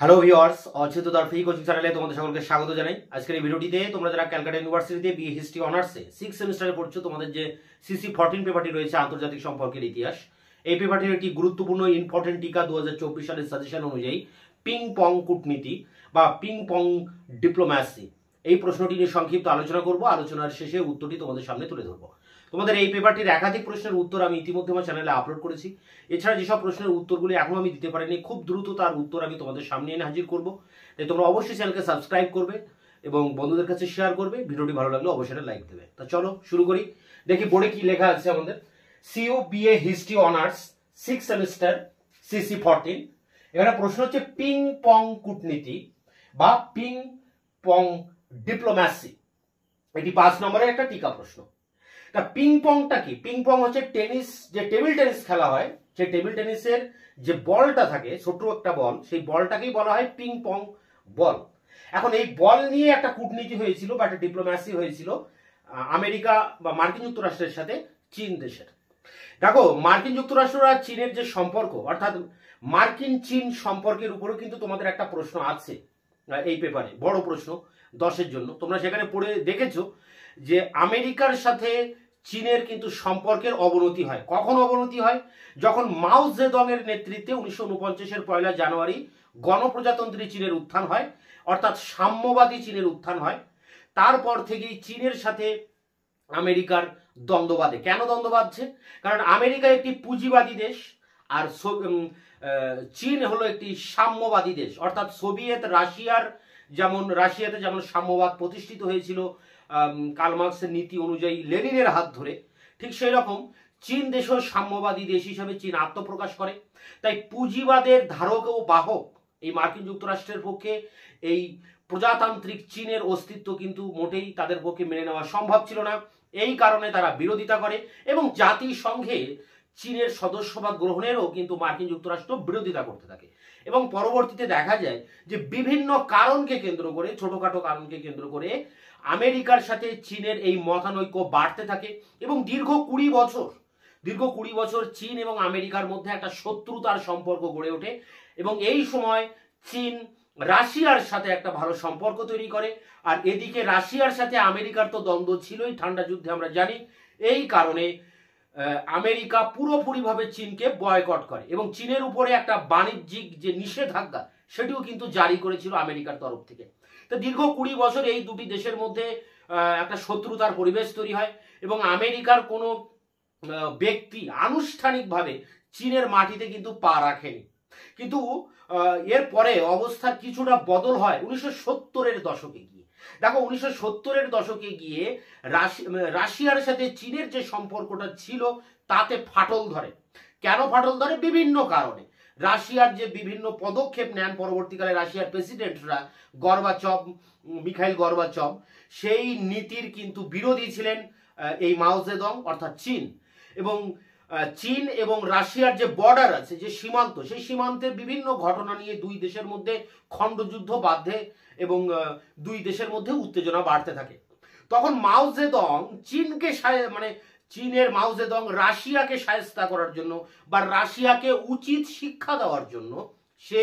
Hello viewers, Achyuta তার free coaching চ্যানেলে তোমাদের সকলকে স্বাগত জানাই। আজকের এই ভিডিওটিতে তোমরা যারা ক্যালকাটা ইউনিভার্সিটিতে বিএ হিস্ট্রি অনার্সে 6 সেমিস্টারে পড়ছো, তোমাদের যে CC14 পেপারটি রয়েছে আন্তর্জাতিক সম্পর্কের ইতিহাস, এই পেপারটির একটি গুরুত্বপূর্ণ ইম্পর্টেন্ট টিকা 2024 সালের সাজেশন অনুযায়ী পিং পং কূটনীতি বা পিং পং ডিপ্লোম্যাসি, এই প্রশ্নটি নিয়ে সংক্ষিপ্ত আলোচনা করব। আলোচনার শেষে উত্তরটি তোমাদের সামনে তুলে ধরবো। তোমাদের এই পেপারটির একাধিক প্রশ্নের উত্তর আমি ইতিমধ্যে আমার চ্যানেলে আপলোড করেছি। এছাড়া যেসব প্রশ্নের উত্তরগুলি এখনো আমি দিতে পারিনি, খুব দ্রুত তার উত্তর আমি তোমাদের সামনে এনে হাজির করব। তাই তোমরা অবশ্যই চ্যানেলকে সাবস্ক্রাইব করবে এবং বন্ধুদের কাছে শেয়ার করবে। ভিডিওটি ভালো লাগলে অবশ্যই লাইক দেবে। তা চলো শুরু করি। দেখি বোর্ডে কি লেখা আছে আমাদের। CU BA history honours 6 semester CC14। এখানে প্রশ্ন হচ্ছে পিং পং কূটনীতি বা পিং পং ডিপ্লোম্যাসি। এটি 5 নম্বরের একটা টিকা প্রশ্ন। তা পিং পংটা কি? পিং পং হচ্ছে টেনিস, যে টেবিল টেনিস খেলা হয়, সেই টেবিল টেনিসের যে বলটা থাকে, ছোট একটা বল, সেই বলটাকেই বলা হয় পিং পং বল। এখন এই বল নিয়ে একটা কূটনীতি হয়েছিল বা একটা ডিপ্লোম্যাসি হয়েছিল আমেরিকা বা মার্কিন যুক্তরাষ্ট্রের সাথে চীন দেশের। দেখো, মার্কিন যুক্তরাষ্ট্র আর চীনের যে সম্পর্ক, অর্থাৎ মার্কিন চীন সম্পর্কের উপরেও কিন্তু তোমাদের একটা প্রশ্ন আছে এই পেপারে, বড় প্রশ্ন 10-এর জন্য। তোমরা সেখানে পড়ে দেখেছো যে আমেরিকার সাথে চীনের কিন্তু সম্পর্কের অবনতি হয়। কখন অবনতি হয়? যখন মাও জেদং এর নেতৃত্বে 1949-এর 1 জানুয়ারি গণপ্রজাতন্ত্রী চীনের উত্থান হয়, অর্থাৎ সাম্যবাদী চীনের উত্থান হয়। তারপর থেকেই চীনের সাথে আমেরিকার দ্বন্দ্ব বাঁধে। কেন দ্বন্দ্ব বাঁধছে? কারণ আমেরিকা একটি পুঁজিবাদী দেশ আর চীন হলো একটি সাম্যবাদী দেশ। অর্থাৎ সোভিয়েত রাশিয়াতে যেমন সাম্যবাদ প্রতিষ্ঠিত হয়েছিল কার্ল মার্কসের নীতি অনুযায়ী লেনিনের হাত ধরে, ঠিক সেই রকম চীন দেশও সাম্যবাদী দেশ হিসাবে চীন আত্মপ্রকাশ করে। তাই পুঁজিবাদের ধারক ও বাহক এই মার্কিন যুক্তরাষ্ট্রের পক্ষে এই প্রজাতান্ত্রিক চীনের অস্তিত্ব কিন্তু মোটেই তাদের পক্ষে মেনে নেওয়া সম্ভব ছিল না। এই কারণে তারা বিরোধিতা করে এবং জাতিসংঘে চীনের সদস্যপদ গ্রহণেরও কিন্তু মার্কিন যুক্তরাষ্ট্র বিরোধিতা করতে থাকে। এবং পরবর্তীতে দেখা যায় যে বিভিন্ন কারণকে কেন্দ্র করে, ছোটখাটো কারণকে কেন্দ্র করে আমেরিকার সাথে চীনের এই মতানৈক্য বাড়তে থাকে এবং দীর্ঘ 20 বছর চীন এবং আমেরিকার মধ্যে একটা শত্রুতার সম্পর্ক গড়ে ওঠে। এবং এই সময় চীন রাশিয়ার সাথে একটা ভালো সম্পর্ক তৈরি করে। আর এদিকে রাশিয়ার সাথে আমেরিকার তো দ্বন্দ্ব ছিলই, ঠান্ডা যুদ্ধে আমরা জানি। এই কারণে আমেরিকা পুরোপুরিভাবে চীনকে বয়কট করে এবং চীনের উপরে একটা বাণিজ্যিক যে নিষেধাজ্ঞা, সেটিও কিন্তু জারি করেছিল আমেরিকার তরফ থেকে। তো দীর্ঘ 20 বছর এই দুটি দেশের মধ্যে একটা শত্রুতার পরিবেশ তৈরি হয় এবং আমেরিকার কোনো ব্যক্তি আনুষ্ঠানিকভাবে চীনের মাটিতে কিন্তু পা রাখেনি। কিন্তু এরপরে অবস্থার কিছুটা বদল হয় 1970-এর দশকে গিয়ে। দেখো, 1970-এর দশকে গিয়ে রাশিয়ার সাথে চীনের যে সম্পর্কটা ছিল তাতে ফাটল ধরে। কেন ফাটল ধরে? বিভিন্ন কারণে। রাশিয়ার যে বিভিন্ন পদক্ষেপ নেন পরবর্তীকালে রাশিয়ার প্রেসিডেন্টরা, মিখাইল গর্বাচভ, সেই নীতির কিন্তু বিরোধী ছিলেন এই মাও জেদং অর্থাৎ চীন। এবং চীন এবং রাশিয়ার যে বর্ডার আছে, যে সীমান্ত, সেই সীমান্তের বিভিন্ন ঘটনা নিয়ে দুই দেশের মধ্যে খণ্ডযুদ্ধ বাধে এবং দুই দেশের মধ্যে উত্তেজনা বাড়তে থাকে। তখন মাও জেদং চীনের মাও জেদং রাশিয়াকে শায়েস্তা করার জন্য বা রাশিয়াকে উচিত শিক্ষা দেওয়ার জন্য সে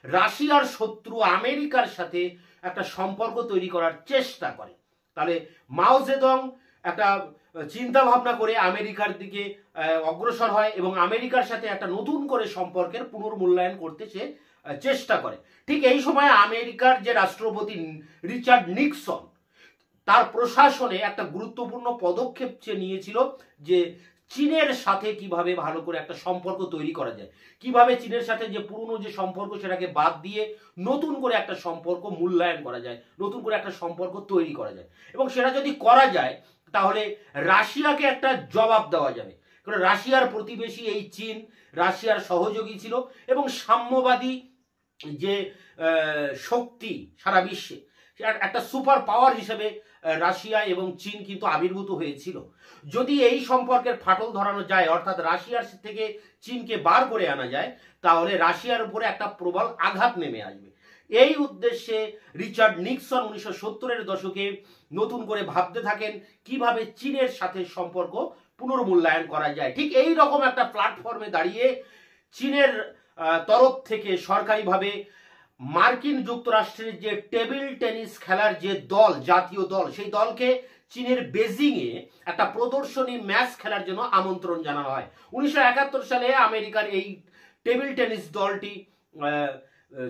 রাশিয়ার শত্রু আমেরিকার সাথে একটা সম্পর্ক তৈরি করার চেষ্টা করে। তাহলে মাও জেদং একটা চিন্তা ভাবনা করে আমেরিকার দিকে অগ্রসর হয় এবং আমেরিকার সাথে একটা নতুন করে সম্পর্কের পুনর্মূল্যায়ন করতে সে চেষ্টা করে। ঠিক এই সময় আমেরিকার যে রাষ্ট্রপতি রিচার্ড নিক্সন, তার প্রশাসনে একটা গুরুত্বপূর্ণ পদক্ষেপ সে নিয়েছিল যে চীনের সাথে কিভাবে ভালো করে একটা সম্পর্ক তৈরি করা যায়, কিভাবে চীনের সাথে যে পুরনো যে সম্পর্ক সেটাকে বাদ দিয়ে নতুন করে একটা সম্পর্ক মূল্যায়ন করা যায়, নতুন করে একটা সম্পর্ক তৈরি করা যায়। এবং সেটা যদি করা যায় তাহলে রাশিয়াকে একটা জবাব দেওয়া যাবে। কারণ রাশিয়ার প্রতিবেশী এই চীন রাশিয়ার সহযোগী ছিল এবং সাম্যবাদী যে শক্তি সারা বিশ্বে, একটা সুপার পাওয়ার হিসেবে রাশিয়া এবং চীন কিন্তু আবির্ভূত হয়েছিল। যদি এই সম্পর্কের ফাটল ধরানো যায়, অর্থাৎ রাশিয়ার থেকে চীনকে বার করে আনা যায়, তাহলে রাশিয়ার উপরে একটা প্রবল আঘাত নেমে আসবে। এই উদ্দেশ্যে রিচার্ড নিক্সন 1970-এর দশকে নতুন করে ভাবতে থাকেন কিভাবে চীনের সাথে সম্পর্ক পুনর্মূল্যায়ন করা যায়। ঠিক এই রকম একটা প্ল্যাটফর্মে দাঁড়িয়ে চীনের তরফ থেকে সরকারিভাবে মার্কিন যুক্তরাষ্ট্রের যে টেবিল টেনিস খেলার যে দল, জাতীয় দল, সেই দলকে চীনের বেজিং এ একটা প্রদর্শনী ম্যাচ খেলার জন্য আমন্ত্রণ জানানো হয়। 1971 সালে আমেরিকার এই টেবিল টেনিস দলটি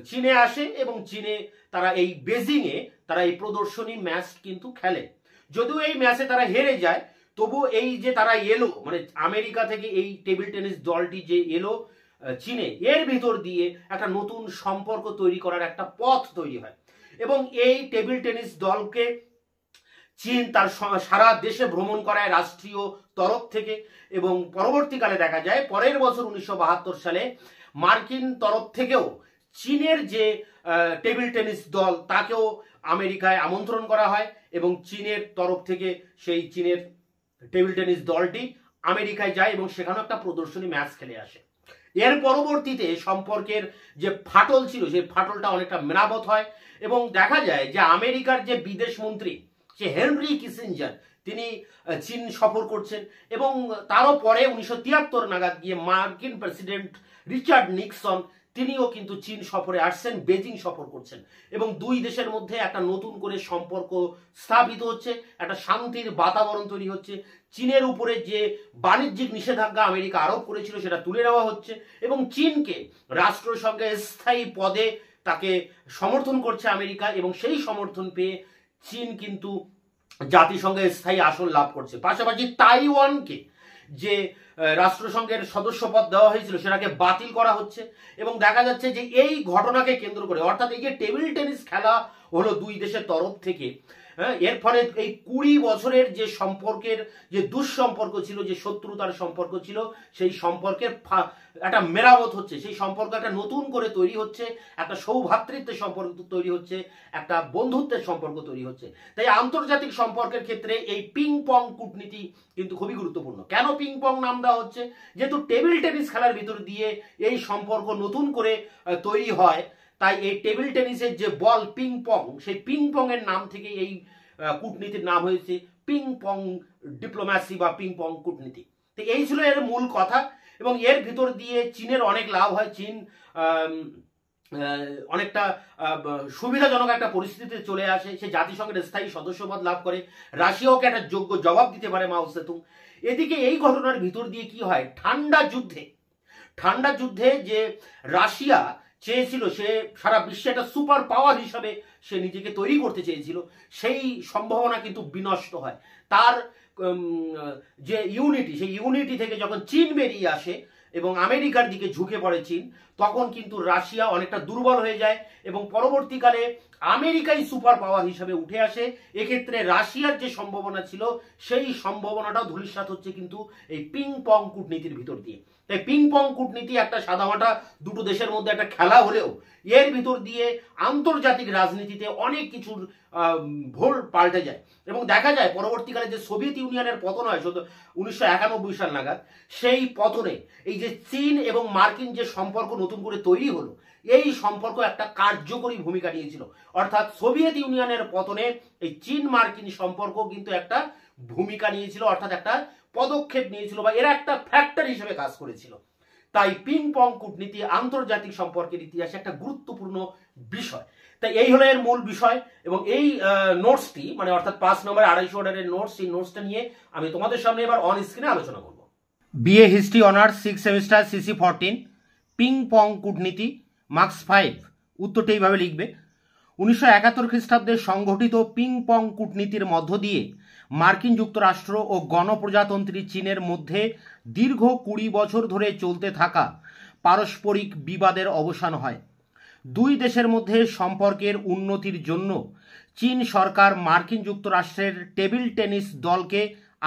চীনে আসে এবং চীনে তারা এই বেজিং এ তারা এই প্রদর্শনী ম্যাচ কিন্তু খেলে। যদিও এই ম্যাচে তারা হেরে যায়, তবু এই যে তারা এলো, মানে আমেরিকা থেকে এই টেবিল টেনিস দলটি যে এলো চীনে, এর ভিতর দিয়ে একটা নতুন সম্পর্ক তৈরি করার একটা পথ তৈরি হয়। এবং এই টেবিল টেনিস দলকে চীন তার সারা দেশে ভ্রমণ করায় রাষ্ট্রীয় তরফ থেকে, এবং পরবর্তীকালে দেখা যায় পরের বছর 1972 সালে মার্কিন তরফ থেকেও চীনের যে টেবিল টেনিস দল তাকেও আমেরিকায় আমন্ত্রণ করা হয় এবং চীনের তরফ থেকে সেই চীনের টেবিল টেনিস দলটি আমেরিকায় যায় এবং সেখানেও একটা প্রদর্শনী ম্যাচ খেলে আসে। এর পরবর্তীতে সম্পর্কের যে ফাটল ছিল সেই ফাটলটা অনেকটা মেরামত হয় এবং দেখা যায় যে আমেরিকার যে বিদেশ মন্ত্রী সে হেনরি কিসিঞ্জার, তিনি চীন সফর করছেন এবং তারও পরে 1973 নাগাদ গিয়ে মার্কিন প্রেসিডেন্ট রিচার্ড নিক্সন তিনিও কিন্তু চীন সফরে আসছেন, বেজিং সফর করছেন এবং দুই দেশের মধ্যে একটা নতুন করে সম্পর্ক স্থাপিত হচ্ছে, একটা শান্তির বাতাবরণ তৈরি হচ্ছে। চীনের উপরে যে বাণিজ্যিক নিষেধাজ্ঞা আমেরিকা আরোপ করেছিল সেটা তুলে নেওয়া হচ্ছে এবং চীনকে রাষ্ট্রসংঘে স্থায়ী পদে তাকে সমর্থন করছে আমেরিকা এবং সেই সমর্থন পেয়ে চীন কিন্তু জাতিসংঘে স্থায়ী আসন লাভ করছে। পাশাপাশি তাইওয়ানকে যে রাষ্ট্রসংঘের সদস্যপদ দেওয়া হয়েছিল সেটাকে বাতিল করা হচ্ছে এবং দেখা যাচ্ছে যে এই ঘটনাকে কেন্দ্র করে, অর্থাৎ এই যে টেবিল টেনিস খেলা হলো দুই দেশের তরফ থেকে, এর ফলে এই 20 বছরের যে সম্পর্কের যে দুঃসম্পর্ক ছিল, যে শত্রুতার সম্পর্ক ছিল, সেই সম্পর্কের একটা মেরামত হচ্ছে, সেই সম্পর্ক একটা নতুন করে তৈরি হচ্ছে, একটা সৌভ্রাতৃত্বের সম্পর্ক তৈরি হচ্ছে, একটা বন্ধুত্বের সম্পর্ক তৈরি হচ্ছে। তাই আন্তর্জাতিক সম্পর্কের ক্ষেত্রে এই পিং পং কূটনীতি কিন্তু খুবই গুরুত্বপূর্ণ। কেন পিং পং নাম দেওয়া হচ্ছে? যেহেতু টেবিল টেনিস খেলার ভিতর দিয়ে এই সম্পর্ক নতুন করে তৈরি হয়, তাই এই টেবিল টেনিসের যে বল পিং পং, সেই পিং পং এর নাম থেকে এই কূটনীতির নাম হয়েছে পিং পং ডিপ্লোম্যাসি বা পিং পং কূটনীতি। তো এই ছিল এর মূল কথা এবং এর ভিতর দিয়ে চীনের অনেক লাভ হয়। চীন অনেকটা সুবিধাজনক একটা পরিস্থিতিতে চলে আসে, সে জাতিসংঘের স্থায়ী সদস্যপদ লাভ করে, রাশিয়াকে একটা যোগ্য জবাব দিতে পারে মাও সেতুং। এদিকে এই ঘটনার ভিতর দিয়ে কি হয়, ঠান্ডা যুদ্ধে যে রাশিয়া চেয়েছিল, সে সারা বিশ্বে একটা সুপার পাওয়ার হিসাবে সে নিজেকে তৈরি করতে চেয়েছিল, সেই সম্ভাবনা কিন্তু বিনষ্ট হয়। তার যে ইউনিটি, সেই ইউনিটি থেকে যখন চীন বেরিয়ে আসে এবং আমেরিকার দিকে ঝুঁকে পড়ে চীন, তখন কিন্তু রাশিয়া অনেকটা দুর্বল হয়ে যায় এবং পরবর্তীকালে আমেরিকাই সুপার পাওয়ার হিসাবে উঠে আসে। এক্ষেত্রে রাশিয়ার যে সম্ভাবনা ছিল সেই সম্ভাবনাটাও ধূলিসাৎ হচ্ছে কিন্তু এই পিং পং কূটনীতির ভিতর দিয়ে। তাই পিং পং কূটনীতি একটা সাদামাটা দুটো দেশের মধ্যে একটা খেলা হলেও এর ভিতর দিয়ে আন্তর্জাতিক রাজনীতিতে অনেক কিছুর ভোল পাল্টে যায় এবং দেখা যায় পরবর্তীকালে যে সোভিয়েত ইউনিয়নের পতন হয় 1991 সাল নাগাদ, সেই পতনে এই যে চীন এবং মার্কিন যে সম্পর্ক নতুন করে তৈরি হলো, এই সম্পর্ক একটা কার্যকরী ভূমিকা নিয়েছিল। অর্থাৎ সোভিয়েত ইউনিয়নের পতনে এই চীন মার্কিন সম্পর্ক কিন্তু একটা ভূমিকা নিয়েছিল, অর্থাৎ একটা পদক্ষেপ নিয়েছিল বা এরা একটা ফ্যাক্টর হিসেবে কাজ করেছিল। তাই পিং পং কূটনীতি আন্তর্জাতিক সম্পর্কের ইতিহাসে একটা গুরুত্বপূর্ণ বিষয়। তাই এই হলো এর মূল বিষয় এবং এই নোটসটি, মানে অর্থাৎ 5 নম্বর 250 অর্ডারের নোটস, এই নোটসটা নিয়ে আমি তোমাদের সামনে এবার অন স্ক্রিনে আলোচনা করব। BA history honours 6 semester CC 14, ping pong কূটনীতি, মার্কস 5। উত্তরটা এইভাবে লিখবে: 1971 খ্রিস্টাব্দে সংঘটিত পিং পং কূটনীতির মধ্য দিয়ে মার্কিন যুক্তরাষ্ট্র ও গণপ্রজাতন্ত্রী চীনের মধ্যে দীর্ঘ 20 বছর ধরে চলতে থাকা পারস্পরিক বিবাদের অবসান হয়। দুই দেশের মধ্যে সম্পর্কের উন্নতির জন্য চীন সরকার মার্কিন যুক্তরাষ্ট্রের টেবিল টেনিস দলকে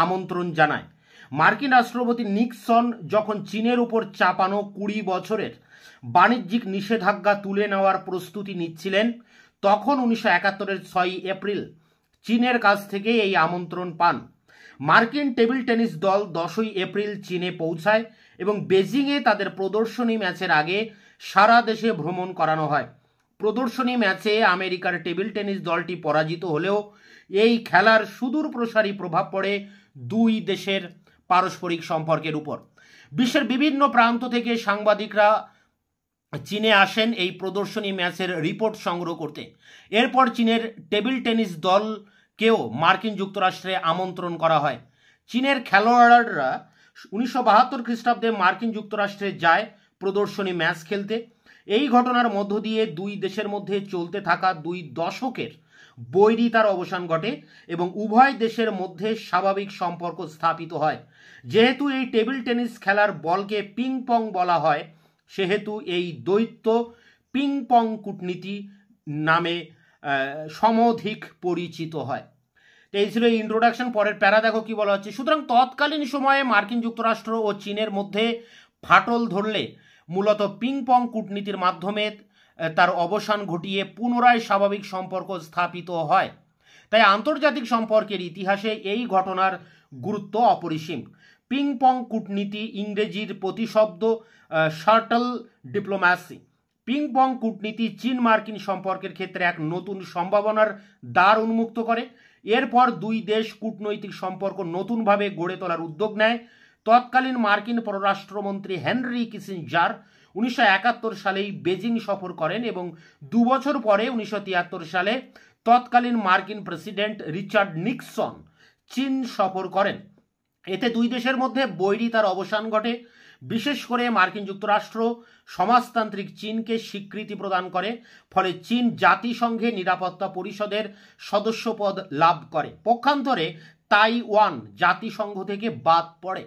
আমন্ত্রণ জানায়। মার্কিন রাষ্ট্রপতি নিক্সন যখন চীনের উপর চাপানো 20 বছরের বাণিজ্যিক নিষেধাজ্ঞা তুলে নেওয়ার প্রস্তুতি নিচ্ছিলেন, তখন 1971-এর 6 এপ্রিল চীনের কাছ থেকে এই আমন্ত্রণ পান। মার্কিন টেবিল টেনিস দল 10 এপ্রিল চীনে পৌঁছায় এবং বেজিংয়ে তাদের প্রদর্শনী ম্যাচের আগে সারা দেশে ভ্রমণ করানো হয়। প্রদর্শনী ম্যাচে আমেরিকার টেবিল টেনিস দলটি পরাজিত হলেও এই খেলার সুদূর প্রসারী প্রভাব পড়ে দুই দেশের পারস্পরিক সম্পর্কের উপর। বিশ্বের বিভিন্ন প্রান্ত থেকে সাংবাদিকরা চীনে আসেন এই প্রদর্শনী ম্যাচের রিপোর্ট সংগ্রহ করতে। এরপর চীনের টেবিল টেনিস দলকেও মার্কিন যুক্তরাষ্ট্রে আমন্ত্রণ করা হয়। চীনের খেলোয়াড়রা 1972 খ্রিস্টাব্দে মার্কিন যুক্তরাষ্ট্রে যায় প্রদর্শনী ম্যাচ খেলতে। এই ঘটনার মধ্য দিয়ে দুই দেশের মধ্যে চলতে থাকা 2 দশকের বৈরিতার অবসান ঘটে এবং উভয় দেশের মধ্যে স্বাভাবিক সম্পর্ক স্থাপিত হয়। যেহেতু এই টেবিল টেনিস খেলার বলকে পিং পং বলা হয়, সেহেতু এই দ্বৈত পিং পং কূটনীতি নামে সমধিক পরিচিত হয়। তো এই ছিল ইন্ট্রোডাকশন। পরের প্যারা দেখো কি বলা হচ্ছে। সুতরাং তৎকালীন সময়ে মার্কিন যুক্তরাষ্ট্র ও চীনের মধ্যে ফাটল ধরলে মূলত পিং পং কূটনীতির মাধ্যমে তার অবসান ঘটিয়ে পুনরায় স্বাভাবিক সম্পর্ক স্থাপিত হয়। তাই আন্তর্জাতিক সম্পর্কের ইতিহাসে এই ঘটনার গুরুত্ব অপরিসীম। পিং পং কূটনীতি ইংরেজির প্রতিশব্দ শাটল ডিপ্লোম্যাসি। পিং পং কূটনীতি চীন মার্কিন সম্পর্কের ক্ষেত্রে এক নতুন সম্ভাবনার দ্বার উন্মুক্ত করে। এরপর দুই দেশ কূটনৈতিক সম্পর্ক নতুনভাবে গড়ে তোলার উদ্যোগ নেয়। তৎকালীন মার্কিন পররাষ্ট্রমন্ত্রী হেনরি কিসিঞ্জার 1971 সালেই বেজিং সফর করেন এবং 2 বছর পরে 1973 সালে তৎকালীন মার্কিন প্রেসিডেন্ট রিচার্ড নিক্সন চীন সফর করেন। এতে দুই দেশের মধ্যে বৈরিতার অবসান ঘটে। বিশেষ করে মার্কিন যুক্তরাষ্ট্র সমাজতান্ত্রিক চীনকে স্বীকৃতি প্রদান করে, ফলে চীন জাতিসংঘের নিরাপত্তা পরিষদের সদস্যপদ লাভ করে। পক্ষান্তরে তাইওয়ান জাতিসংঘ থেকে বাদ পড়ে।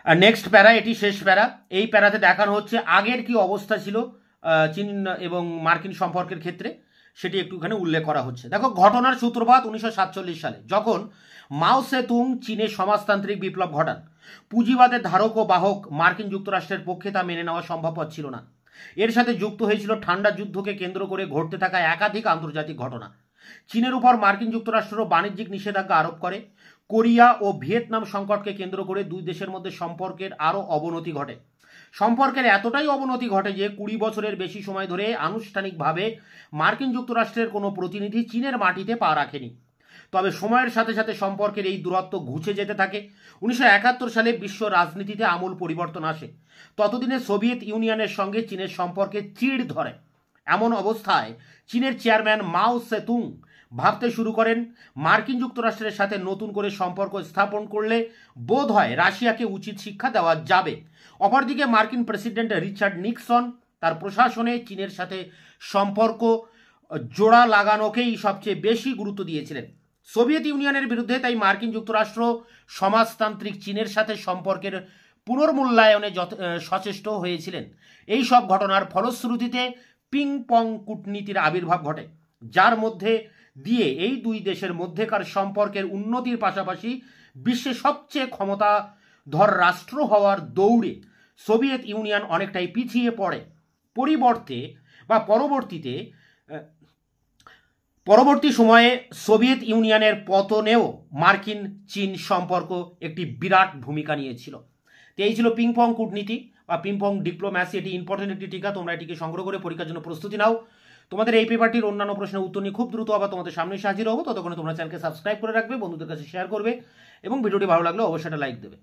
নেক্সট প্যারা, এটি শেষ প্যারা। এই প্যারাতে দেখানো হচ্ছে আগের কি অবস্থা ছিল চীন এবং মার্কিন সম্পর্কের ক্ষেত্রে, সেটি একটুখানি উল্লেখ করা হচ্ছে। দেখো, ঘটনার সূত্রপাত 1947 সালে, যখন মাও সেতুং চীনে সমাজতান্ত্রিক বিপ্লব ঘটান। পুঁজিবাদের ধারক ও বাহক মার্কিন যুক্তরাষ্ট্রের পক্ষে তা মেনে নেওয়া সম্ভবপর ছিল না। এর সাথে যুক্ত হয়েছিল ঠান্ডা যুদ্ধকে কেন্দ্র করে ঘটতে থাকা একাধিক আন্তর্জাতিক ঘটনা। চীনের উপর মার্কিন যুক্তরাষ্ট্র বাণিজ্যিক নিষেধাজ্ঞা আরোপ করে। কোরিয়া ও ভিয়েতনাম সংকটকে কেন্দ্র করে দুই দেশের মধ্যে সম্পর্কের আরও অবনতি ঘটে। সম্পর্কের এতটাই অবনতি ঘটে যে 20 বছরের বেশি সময় ধরে আনুষ্ঠানিকভাবে মার্কিন যুক্তরাষ্ট্রের কোনো প্রতিনিধি চীনের মাটিতে পা রাখেনি। তবে সময়ের সাথে সাথে সম্পর্কের এই দূরত্ব ঘুচে যেতে থাকে। 1971 সালে বিশ্ব রাজনীতিতে আমূল পরিবর্তন আসে। ততদিনে সোভিয়েত ইউনিয়নের সঙ্গে চীনের সম্পর্কে চিড় ধরে। এমন অবস্থায় চীনের চেয়ারম্যান মাও সেতুং ভাবতে শুরু করেন, মার্কিন যুক্তরাষ্ট্রের সাথে নতুন করে সম্পর্ক স্থাপন করলে বোধ হয় রাশিয়াকে উচিত শিক্ষা দেওয়া যাবে। অপরদিকে মার্কিন প্রেসিডেন্ট রিচার্ড নিক্সন তার প্রশাসনে চীনের সাথে সম্পর্ক জোড়া লাগানোকেই সবচেয়ে বেশি গুরুত্ব দিয়েছিলেন। সোভিয়েত ইউনিয়নের বিরুদ্ধে তাই মার্কিন যুক্তরাষ্ট্র সমাজতান্ত্রিক চীনের সাথে সম্পর্কের পুনর্মূল্যায়নে সচেষ্ট হয়েছিলেন। এই সব ঘটনার ফলশ্রুতিতে পিং পং কূটনীতির আবির্ভাব ঘটে, যার মধ্যে দিয়ে এই দুই দেশের মধ্যেকার সম্পর্কের উন্নতির পাশাপাশি বিশ্বের সবচেয়ে ক্ষমতাধর রাষ্ট্র হওয়ার দৌড়ে সোভিয়েত ইউনিয়ন অনেকটাই পিছিয়ে পড়ে। পরবর্তী সময়ে সোভিয়েত ইউনিয়নের পতনেও মার্কিন চীন সম্পর্ক একটি বিরাট ভূমিকা নিয়েছিল। তো এই ছিল পিং পং কূটনীতি বা পিং পং ডিপ্লোম্যাসি। এটি ইম্পর্টেন্ট একটি টিকা, তোমরা এটিকে সংগ্রহ করে পরীক্ষার জন্য প্রস্তুতি নাও। তোমাদের এই পেপারটির অন্যান্য প্রশ্নের উত্তর নিয়ে খুব দ্রুত আবার তোমাদের সামনে হাজির হবো। ততক্ষণে তোমরা চ্যানেলকে সাবস্ক্রাইব করে রাখবে, বন্ধুদের কাছে শেয়ার করবে এবং ভিডিওটি ভালো লাগলে অবশ্যই একটা লাইক দেবে।